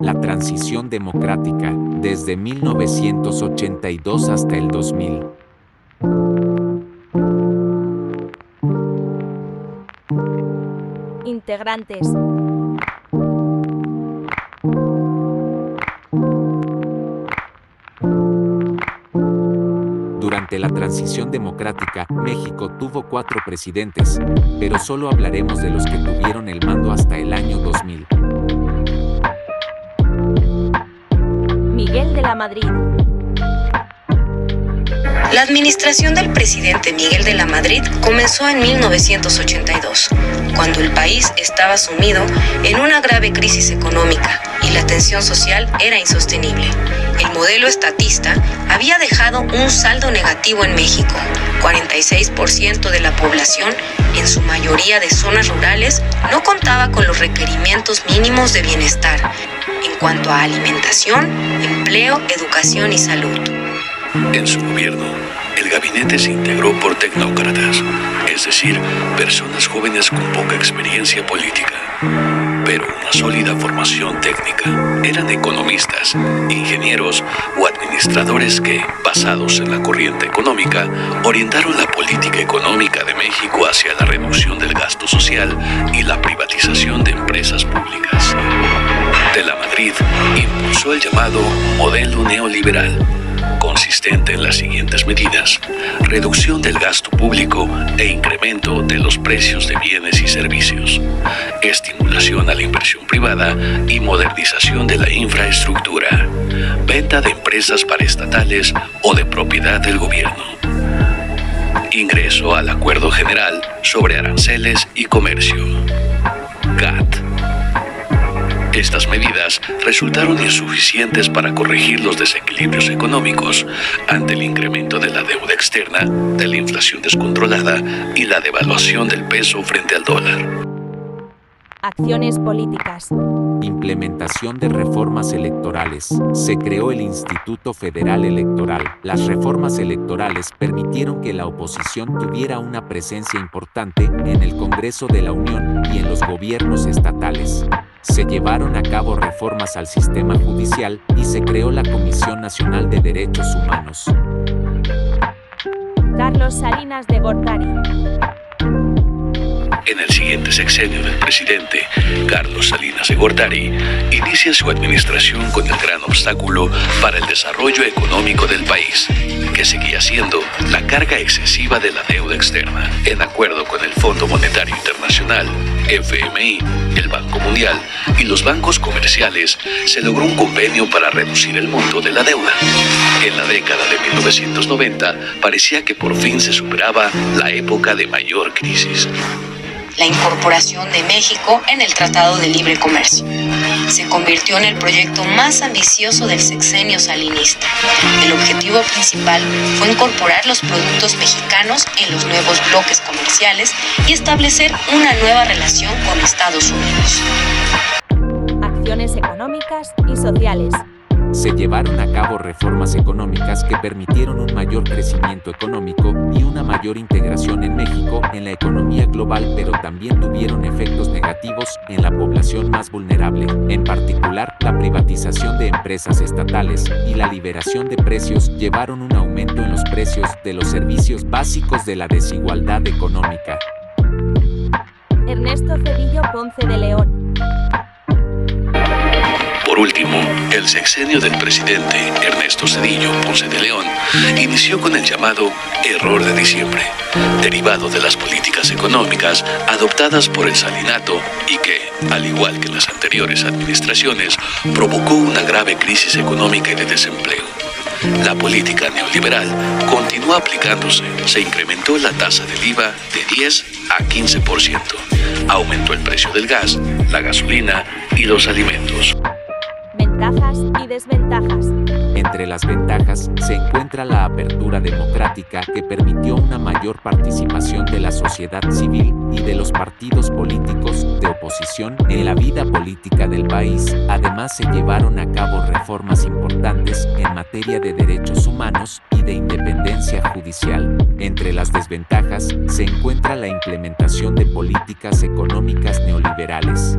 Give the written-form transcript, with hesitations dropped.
La transición democrática, desde 1982 hasta el 2000. Integrantes. Durante la transición democrática, México tuvo 4 presidentes, pero solo hablaremos de los que tuvieron el mando hasta el año 2000. Miguel de la Madrid. La administración del presidente Miguel de la Madrid comenzó en 1982, cuando el país estaba sumido en una grave crisis económica y la tensión social era insostenible. El modelo estatista había dejado un saldo negativo en México. 46% de la población, en su mayoría de zonas rurales, no contaba con los requerimientos mínimos de bienestar en cuanto a alimentación, empleo, educación y salud. En su gobierno, el gabinete se integró por tecnócratas, es decir, personas jóvenes con poca experiencia política, pero una sólida formación técnica. Eran economistas, ingenieros o administradores que, basados en la corriente económica, orientaron la política económica de México hacia la reducción del gasto social y la privatización de empresas públicas. De la Madrid impulsó el llamado modelo neoliberal, consistente en las siguientes medidas: reducción del gasto público e incremento de los precios de bienes y servicios, estimulación a la inversión privada y modernización de la infraestructura, venta de empresas paraestatales o de propiedad del gobierno, ingreso al Acuerdo General sobre Aranceles y Comercio, GATT. Estas medidas resultaron insuficientes para corregir los desequilibrios económicos ante el incremento de la deuda externa, de la inflación descontrolada y la devaluación del peso frente al dólar. Acciones políticas. Implementación de reformas electorales. Se creó el Instituto Federal Electoral. Las reformas electorales permitieron que la oposición tuviera una presencia importante en el Congreso de la Unión y en los gobiernos estatales. Se llevaron a cabo reformas al sistema judicial y se creó la Comisión Nacional de Derechos Humanos. Carlos Salinas de Gortari. En el siguiente sexenio del presidente Carlos Salinas de Gortari, inicia su administración con el gran obstáculo para el desarrollo económico del país, que seguía siendo la carga excesiva de la deuda externa. En acuerdo con el Fondo Monetario Internacional, FMI, el Banco Mundial y los bancos comerciales, se logró un convenio para reducir el monto de la deuda. En la década de 1990, parecía que por fin se superaba la época de mayor crisis. La incorporación de México en el Tratado de Libre Comercio se convirtió en el proyecto más ambicioso del sexenio salinista. El objetivo principal fue incorporar los productos mexicanos en los nuevos bloques comerciales y establecer una nueva relación con Estados Unidos. Acciones económicas y sociales. Se llevaron a cabo reformas económicas que permitieron un mayor crecimiento económico y una mayor integración en México en la economía global, pero también tuvieron efectos negativos en la población más vulnerable, en particular la privatización de empresas estatales y la liberación de precios llevaron un aumento en los precios de los servicios básicos de la desigualdad económica. Ernesto Zedillo Ponce de León. Por último, el sexenio del presidente Ernesto Zedillo Ponce de León inició con el llamado error de diciembre, derivado de las políticas económicas adoptadas por el salinato y que, al igual que las anteriores administraciones, provocó una grave crisis económica y de desempleo. La política neoliberal continuó aplicándose. Se incrementó la tasa del IVA de 10 a 15%. Aumentó el precio del gas, la gasolina y los alimentos. Ventajas y desventajas. Entre las ventajas se encuentra la apertura democrática que permitió una mayor participación de la sociedad civil y de los partidos políticos de oposición en la vida política del país. Además, se llevaron a cabo reformas importantes en materia de derechos humanos y de independencia judicial. Entre las desventajas se encuentra la implementación de políticas económicas neoliberales.